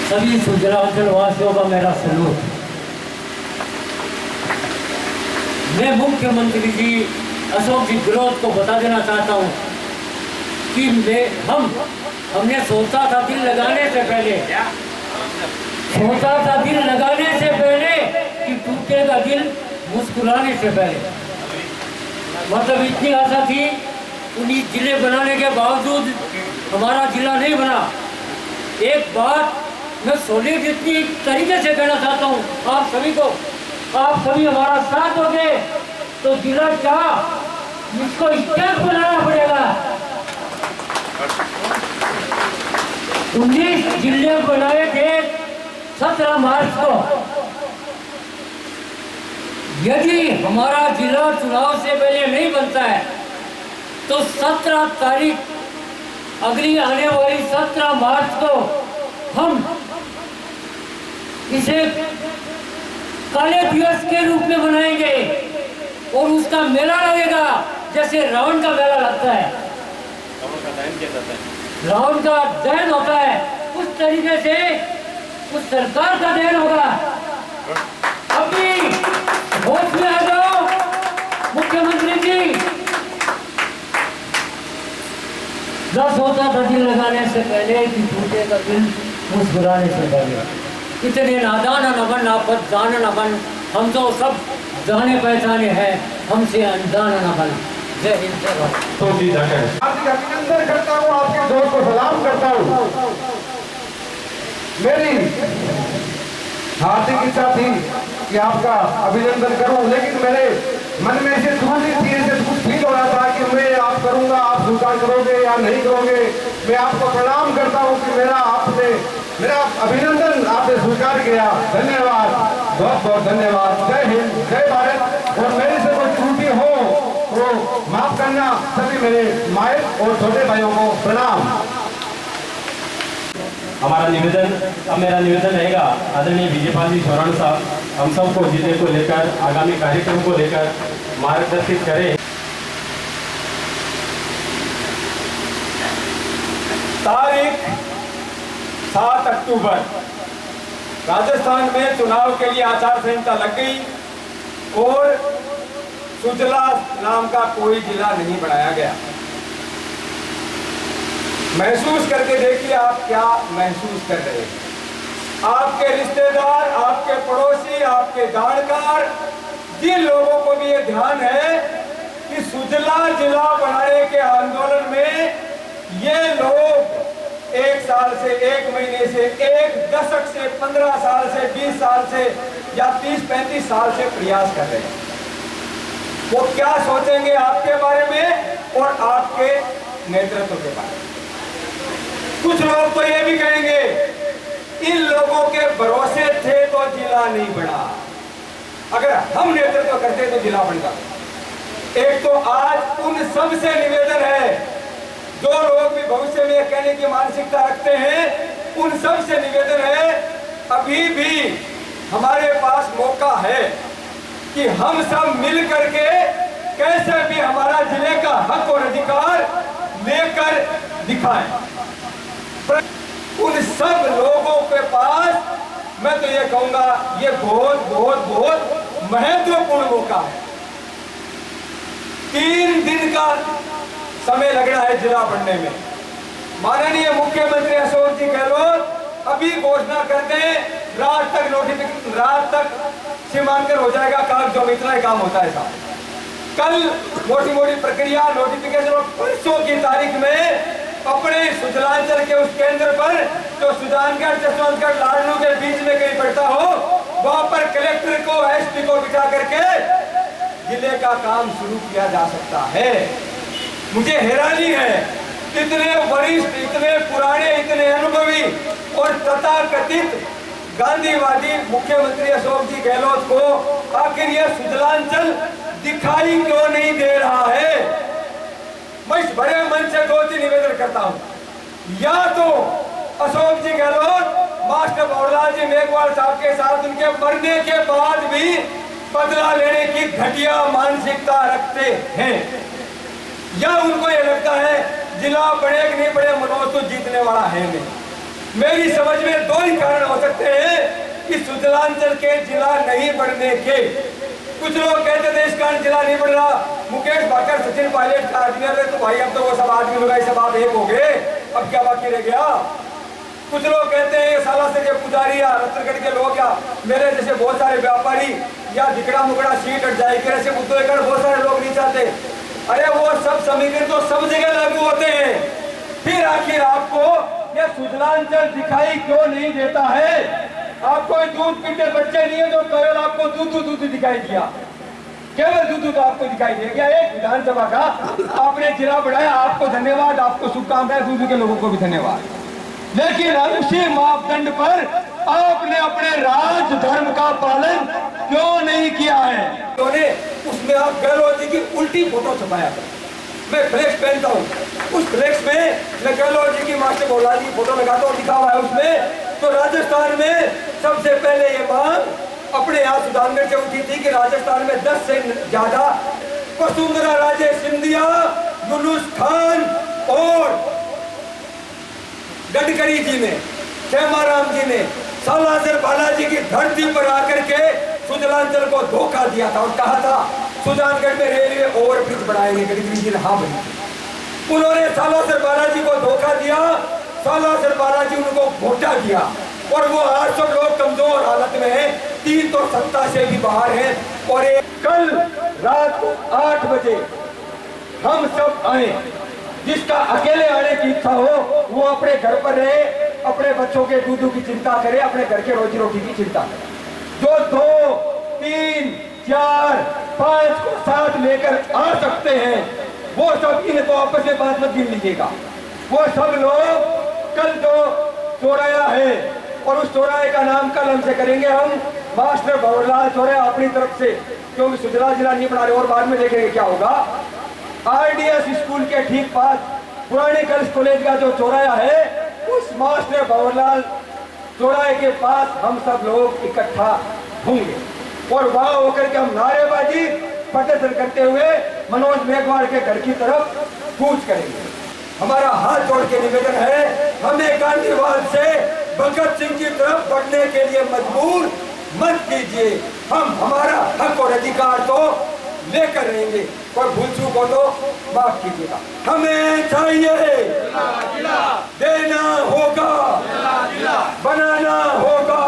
S5: सभी सुजला अंचल वासियों का मेरा सलूट। मैं मुख्यमंत्री जी अशोक जी गहलोत को बता देना चाहता हूँ कि हमने सोचा था दिल लगाने से पहले कि टूटेगा दिल मुस्कुराने से पहले। मतलब इतनी आशा थी, 19 जिले बनाने के बावजूद हमारा जिला नहीं बना। एक बात मैं सॉलिड इतनी तरीके से कहना चाहता हूँ आप सभी को, आप सभी हमारा साथ दोगे तो जिला क्या इसको स्टेट बनाना पड़ेगा। 19 जिले बनाए थे 17 मार्च को। यदि हमारा जिला चुनाव से पहले नहीं बनता है तो 17 तारीख अगली आने वाली 17 मार्च को हम इसे काले दिवस के रूप में मनाएंगे और उसका मेला लगेगा जैसे रावण का मेला लगता है, रावण का दहन होता है, उस तरीके से उस सरकार का दहन होगा। अभी होश में आ जाओ मुख्यमंत्री जी। दस होता था दिल लगाने से पहले कि टूटेगा दिल मुस्कुराने से पहले। इतने नादान न बन, आप जान न बन, हम तो सब जाने पहचाने हैं, हमसे अनजान न बन। जय हिंद जय भारत।
S1: तो जी जाकर
S3: हार्दिक अभिनंदन करता हूँ, आपके जोर को सलाम करता हूँ। मेरी हार्दिक इच्छा थी कि आपका अभिनंदन करूं, लेकिन मेरे मन में ऐसे त्रुटि थी, ऐसे कुछ फील हो रहा था कि मैं आप करूंगा, आप स्वीकार करोगे या नहीं करोगे। मैं आपको प्रणाम करता हूं कि मेरा अभिनंदन आपने स्वीकार किया। धन्यवाद, बहुत बहुत धन्यवाद। जय हिंद जय भारत। और मेरे से कोई त्रुटि हो तो माफ करना। सभी मेरे माए और छोटे भाइयों को प्रणाम।
S1: हमारा निवेदन, अब मेरा निवेदन रहेगा आदरणीय विजयपाल जी चौहान साहब हम सबको जिले को लेकर आगामी कार्यक्रम को लेकर मार्गदर्शित करें।
S6: तारीख 7 अक्टूबर राजस्थान में चुनाव के लिए आचार संहिता लग गई और सुजला नाम का कोई जिला नहीं बनाया गया। महसूस करके देखिए आप क्या महसूस कर रहे हैं। आपके रिश्तेदार, आपके पड़ोसी, आपके जानकार, जिन लोगों को भी ये ध्यान है कि सुजला जिला बनाने के आंदोलन में ये लोग 1 साल से, 1 महीने से, 1 दशक से, 15 साल से, 20 साल से या 30-35 साल से प्रयास कर रहे हैं, वो क्या सोचेंगे आपके बारे में और आपके नेतृत्व के बारे में। कुछ लोग तो ये भी कहेंगे इन लोगों के भरोसे थे तो जिला नहीं बना, अगर हम नेतृत्व करते तो जिला बनता। एक तो आज उन सब से निवेदन है, जो लोग भी भविष्य में कहने की मानसिकता रखते हैं, उन सब से निवेदन है, अभी भी हमारे पास मौका है कि हम सब मिल करके कैसे भी हमारा जिले का हक और अधिकार लेकर दिखाएं। उन सब लोगों के पास मैं तो ये कहूंगा ये बहुत बहुत बहुत महत्वपूर्ण मौका है। 3 दिन का समय लग रहा है जिला बनने में। माननीय मुख्यमंत्री अशोक जी गहलोत अभी घोषणा कर दें, रात तक सीमांकन हो जाएगा कागजों में, इतना ही काम होता है साहब। कल मोटी मोटी प्रक्रिया नोटिफिकेशन और परसों की तारीख में अपने सुजलांचल के उस केंद्र पर जो सुजानगढ़ जसवंतगढ़ लाडनू के बीच में कहीं पड़ता हो, वहां पर कलेक्टर को, एसपी को बिठा करके जिले का काम शुरू किया जा सकता है। मुझे हैरानी है, इतने वरिष्ठ, इतने पुराने, इतने अनुभवी और तथाकथित गांधीवादी मुख्यमंत्री अशोक जी गहलोत को आखिर यह सुजलांचल दिखाई क्यों नहीं दे रहा है। मैं इस बड़े मन से 2-3 निवेदन करता हूं, या तो अशोक जी गहलोत मास्टर भंवरलाल जी मेघवाल साहब के साथ उनके मरने के बाद भी बदला लेने की घटिया मानसिकता रखते हैं, या उनको यह लगता है जिला बड़े कि नहीं बड़े, मनोज तो जीतने वाला है नहीं। मेरी समझ में 2 ही कारण हो सकते हैं कि सुजलांचल के जिला नहीं बढ़ने के। कुछ लोग कहते थे इस कारण जिला नहीं बढ़ रहा, मुकेश भाकर, सचिन पायलट का आदमी है, तो भाई अब तो वो सब आदमी हो गए, सब आप एक हो गए, अब क्या बाकी रह गया। कुछ लोग कहते हैं सालासर के पुजारी या रतनगढ़ के लोग या मेरे जैसे बहुत सारे व्यापारी या जिकड़ा मुकड़ा सीट हट जाएगी, ऐसे मुद्दों कर बहुत सारे लोग नहीं चाहते। अरे वो सब समीकरण तो सब जगह लागू होते हैं। फिर आखिर आपको ये सुजलांचल दिखाई क्यों नहीं देता है? आपको दूध पीते बच्चे नहीं है जो केवल आपको दूध दिखाई दिया, केवल दूध आपको दिखाई दे गया। एक विधानसभा का आपने जिला बढ़ाया, आपको धन्यवाद, आपको शुभकामनाएं, दूध के लोगों को भी धन्यवाद। लेकिन उसी मापदंड पर आपने अपने राज धर्म का पालन क्यों नहीं किया है? उसमें आप गहलोत जी की उल्टी फोटो छपाया था। मैं फ्लेक्स पहनता हूँ, उस फ्लेक्स में मैं गहलोत जी की मास्टर भंवरलाल जी फोटो लगाता हूँ, लिखा हुआ है उसमें। तो राजस्थान में सबसे पहले ये मांग अपने यहाँ सुजानगढ़ से उठी थी कि राजस्थान में 10 से ज्यादा वसुंधरा राजे सिंधिया, यूनुस खान और गडकरी जी ने, खेमाराम जी ने सालासर बालाजी की धरती पर आकर के सुजलांचल को धोखा दिया था और कहा था सुजानगढ़ में रेलवे ओवरब्रिज बनाएंगे। गडकरी जी ने हाँ बनी। उन्होंने सालासर बालाजी को धोखा दिया, सालासर बालाजी उनको घोटा दिया और वो आज सब लोग कमजोर हालत में हैं, 3 तो सत्ता से भी बाहर हैं। और कल रात को 8 बजे हम सब आए। जिसका अकेले आने की इच्छा हो वो अपने घर पर रहे, अपने बच्चों के दूध की चिंता करे, अपने घर के रोजी रोटी की चिंता करे। जो 2, 3, 4, 5 को साथ लेकर आ सकते हैं वो सब, इन्हें तो आपस में बात मत गिन लीजिएगा। वो सब लोग कल जो चौराया है और उस चौराहे का नामकरण से करेंगे हम मास्टर भंवरलाल चौराहा अपनी तरफ से, क्योंकि सुजला जिला नहीं बना रहे और बाद में देखेंगे क्या होगा। आरडीएस स्कूल के ठीक पास पुराने गर्ल्स कॉलेज का जो चौराहा है उस मास्टर भंवरलाल चौराहे के पास हम सब लोग इकट्ठा होंगे और वहां होकर के हम नारेबाजी प्रदर्शन करते हुए मनोज मेघवाल के घर की तरफ कूच करेंगे। हमारा हाथ जोड़ के निवेदन है, हमें गांधीवाद से भगत सिंह की तरफ बढ़ने के लिए मजबूर मत कीजिए। हम हमारा हक और अधिकार तो लेकर रहेंगे, कोई भूल चूक हो तो माफ कीजिएगा। हमें चाहिए देना होगा, बनाना होगा।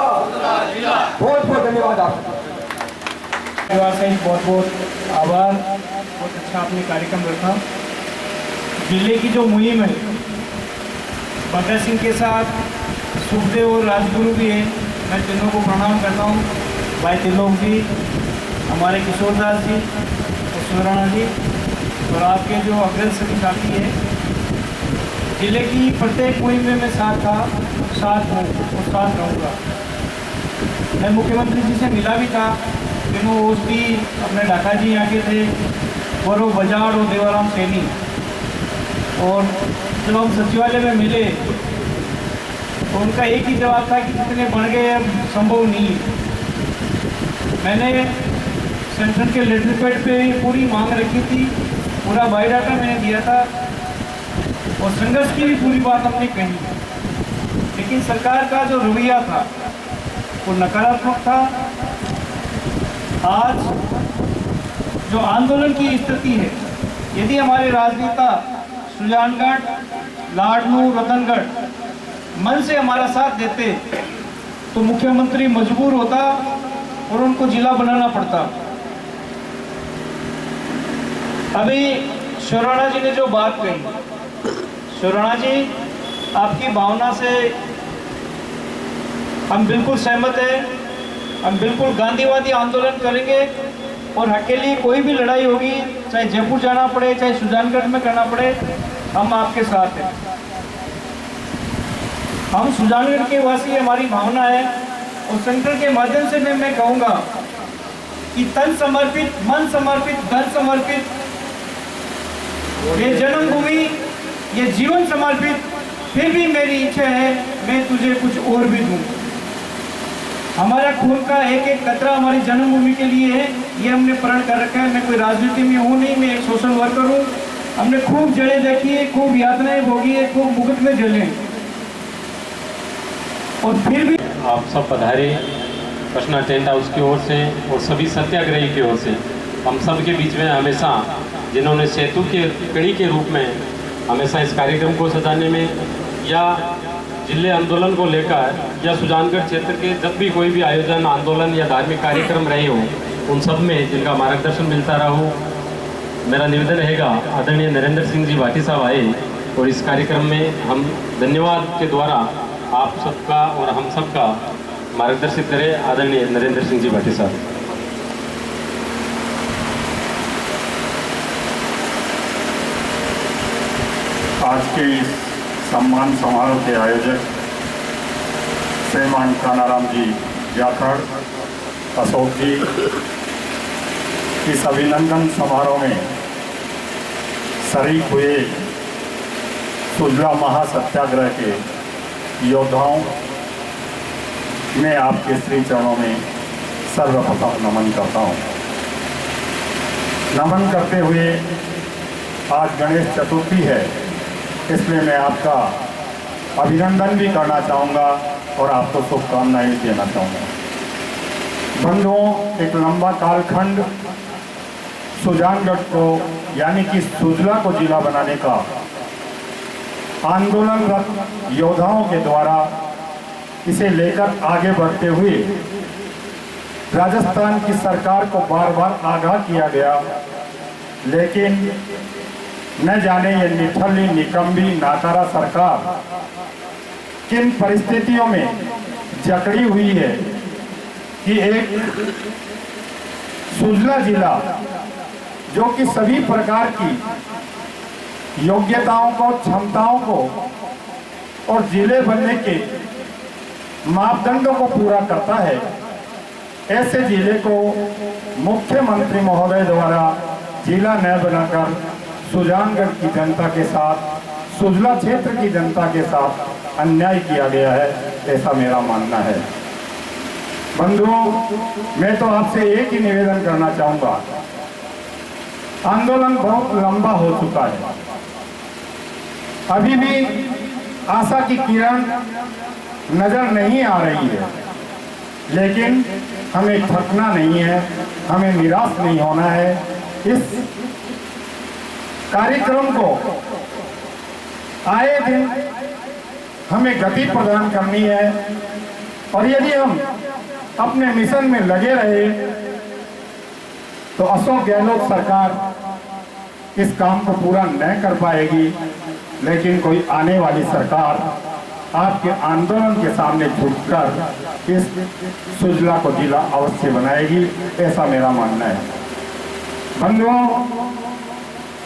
S6: बहुत बहुत धन्यवाद आपका।
S7: बहुत बहुत आभार, बहुत अच्छा आपने कार्यक्रम रखा। जिले की जो मुहिम है भगत सिंह के साथ सुखदेव और राजगुरु भी है, मैं तीनों को प्रणाम करता हूँ। भाई त्रिलोक जी, हमारे किशोरदास जी और सुराणा जी और आपके जो अग्रज सभी साथी है। जिले की प्रत्येक मुहिम में मैं साथ था, साथ हूँ और साथ रहूँगा। मैं मुख्यमंत्री जी से मिला भी था, तीनों ओसडी अपने ढाका जी यहाँ के थे, गौरव बजाड़ और देवाराम सैनी। और जब हम सचिवालय में मिले तो उनका एक ही जवाब था कि जितने बढ़ गए अब संभव नहीं। मैंने सेंट्रल के लेटर पैड पे पूरी मांग रखी थी, पूरा बायोडाटा मैंने दिया था और संघर्ष की भी पूरी बात हमने कही, लेकिन सरकार का जो रवैया था वो नकारात्मक था। आज जो आंदोलन की स्थिति है, यदि हमारे राजनेता सुजानगढ़, लाडनू, रतनगढ़ मन से हमारा साथ देते तो मुख्यमंत्री मजबूर होता और उनको जिला बनाना पड़ता। अभी सुराणा जी ने जो बात कही, सुराणा जी आपकी भावना से हम बिल्कुल सहमत हैं। हम बिल्कुल गांधीवादी आंदोलन करेंगे और अकेली कोई भी लड़ाई होगी, चाहे जयपुर जाना पड़े, चाहे सुजानगढ़ में करना पड़े, हम आपके साथ हैं। हम सुजानगढ़ के वासी, हमारी भावना है और सेंटर के माध्यम से मैं कहूँगा कि तन समर्पित, मन समर्पित, धन समर्पित, ये जन्मभूमि, ये जीवन समर्पित, फिर भी मेरी इच्छा है मैं तुझे कुछ और भी दूँ। हमारा खून का एक एक कतरा हमारी जन्मभूमि के लिए है, ये हमने प्रण कर रखा है। मैं कोई राजनीति में हूँ नहीं, मैं एक सोशल वर्कर हूँ। हमने खूब जड़ें देखी है, खूब यातनाएं भोगी है, खूब मुकुट में जले, और फिर भी
S1: आप सब पधारे कृष्णा टेंट हाउस की ओर से और सभी सत्याग्रही की ओर से। हम सब के बीच में हमेशा जिन्होंने सेतु के कड़ी के रूप में हमेशा इस कार्यक्रम को सजाने में या जिले आंदोलन को लेकर या सुजानगढ़ क्षेत्र के जब भी कोई भी आयोजन, आंदोलन या धार्मिक कार्यक्रम रहे हो, उन सब में जिनका मार्गदर्शन मिलता रहा हो। मेरा निवेदन रहेगा, आदरणीय नरेंद्र सिंह जी भाटी साहब आए और इस कार्यक्रम में हम धन्यवाद के द्वारा आप सबका और हम सबका मार्गदर्शित करें। आदरणीय नरेंद्र सिंह जी भाटी साहब।
S8: आज के इस सम्मान समारोह के आयोजक श्रीमान कानाराम जी जाखड़, अशोक जी, इस अभिनंदन समारोह में शरीक हुए सुजला महासत्याग्रह के योद्धाओं, मैं आपके श्री चरणों में सर्वप्रथम नमन करता हूँ। नमन करते हुए आज गणेश चतुर्थी है, इसलिए मैं आपका अभिनंदन भी करना चाहूँगा और आपको शुभकामनाएं भी देना चाहूँगा। बंधुओं, एक लंबा कालखंड सुजानगढ़ को यानी कि सुजला को जिला बनाने का आंदोलनरत योद्धाओं के द्वारा इसे लेकर आगे बढ़ते हुए राजस्थान की सरकार को बार बार आगाह किया गया, लेकिन न जाने ये निठल्ली निकम्बी नाकारा सरकार किन परिस्थितियों में जकड़ी हुई है कि एक सुजला जिला जो कि सभी प्रकार की योग्यताओं को, क्षमताओं को और जिले बनने के मापदंडों को पूरा करता है, ऐसे जिले को मुख्यमंत्री महोदय द्वारा जिला न बनाकर सुजानगढ़ की जनता के साथ, सुजला क्षेत्र की जनता के साथ अन्याय किया गया है, ऐसा मेरा मानना है। बंधुओं, मैं तो आपसे एक ही निवेदन करना चाहूंगा, आंदोलन बहुत लंबा हो चुका है, अभी भी आशा की किरण नजर नहीं आ रही है, लेकिन हमें थकना नहीं है, हमें निराश नहीं होना है। इस कार्यक्रम को आए दिन हमें गति प्रदान करनी है और यदि हम अपने मिशन में लगे रहे तो अशोक गहलोत सरकार इस काम को पूरा न कर पाएगी, लेकिन कोई आने वाली सरकार आपके आंदोलन के सामने झुककर इस सुजला को जिला अवश्य बनाएगी, ऐसा मेरा मानना है। बंधुओं,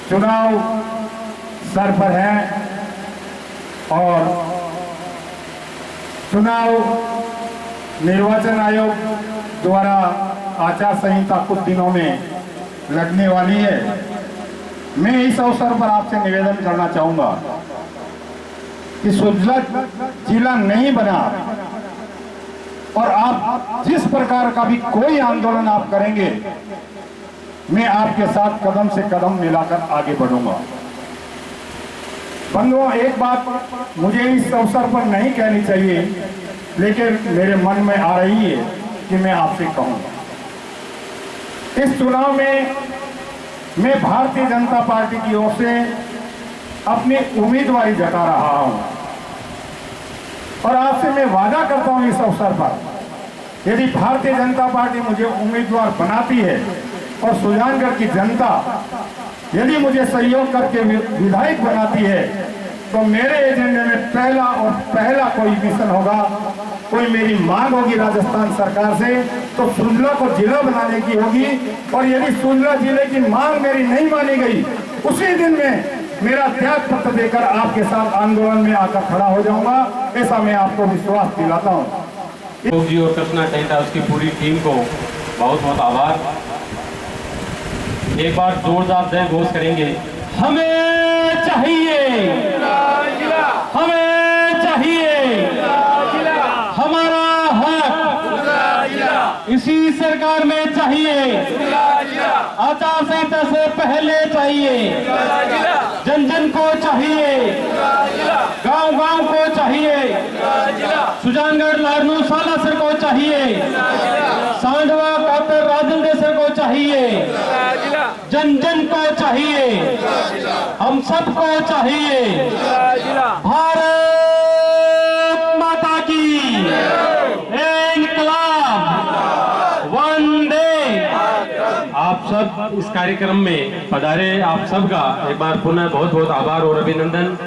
S8: चुनाव सर पर है और चुनाव निर्वाचन आयोग द्वारा आचार संहिता कुछ दिनों में लगने वाली है। मैं इस अवसर पर आपसे निवेदन करना चाहूंगा कि सुजला जिला नहीं बना और आप जिस प्रकार का भी कोई आंदोलन आप करेंगे, मैं आपके साथ कदम से कदम मिलाकर आगे बढ़ूंगा। बंधुओं, एक बात मुझे इस अवसर पर नहीं कहनी चाहिए, लेकिन मेरे मन में आ रही है कि मैं आपसे कहूं। इस चुनाव में मैं भारतीय जनता पार्टी की ओर से अपनी उम्मीदवारी जता रहा हूं और आपसे मैं वादा करता हूं इस अवसर पर, यदि भारतीय जनता पार्टी मुझे उम्मीदवार बनाती है और सुजानगढ़ की जनता यदि मुझे सहयोग करके विधायक बनाती है, तो मेरे एजेंडे में पहला कोई मिशन होगा, कोई मेरी मांग होगी राजस्थान सरकार से, तो सुजला को जिला बनाने की होगी। और यदि सुजला जिले की मांग मेरी नहीं मानी गई, उसी दिन में मेरा त्याग पत्र देकर आपके साथ आंदोलन में आकर खड़ा हो जाऊंगा, ऐसा मैं आपको विश्वास दिलाता हूँ।
S1: जी और कृष्णा टेंट हाउस की पूरी टीम को बहुत बहुत आभार। एक बार जोरदार जय घोष करेंगे। हमें चाहिए, हमें चाहिए हमारा हक इसी सरकार में चाहिए, आचार संहिता से पहले चाहिए, जन जन को चाहिए, गांव गांव को चाहिए, सुजानगढ़ लाडनू सालासर को चाहिए, सांडवा कातर राजेंद्र को चाहिए, जन जन को चाहिए, हम सबको चाहिए। भारत माता की इंकलाब, वंदे। आप सब इस कार्यक्रम में पधारे, आप सबका एक बार पुनः बहुत बहुत आभार और अभिनंदन।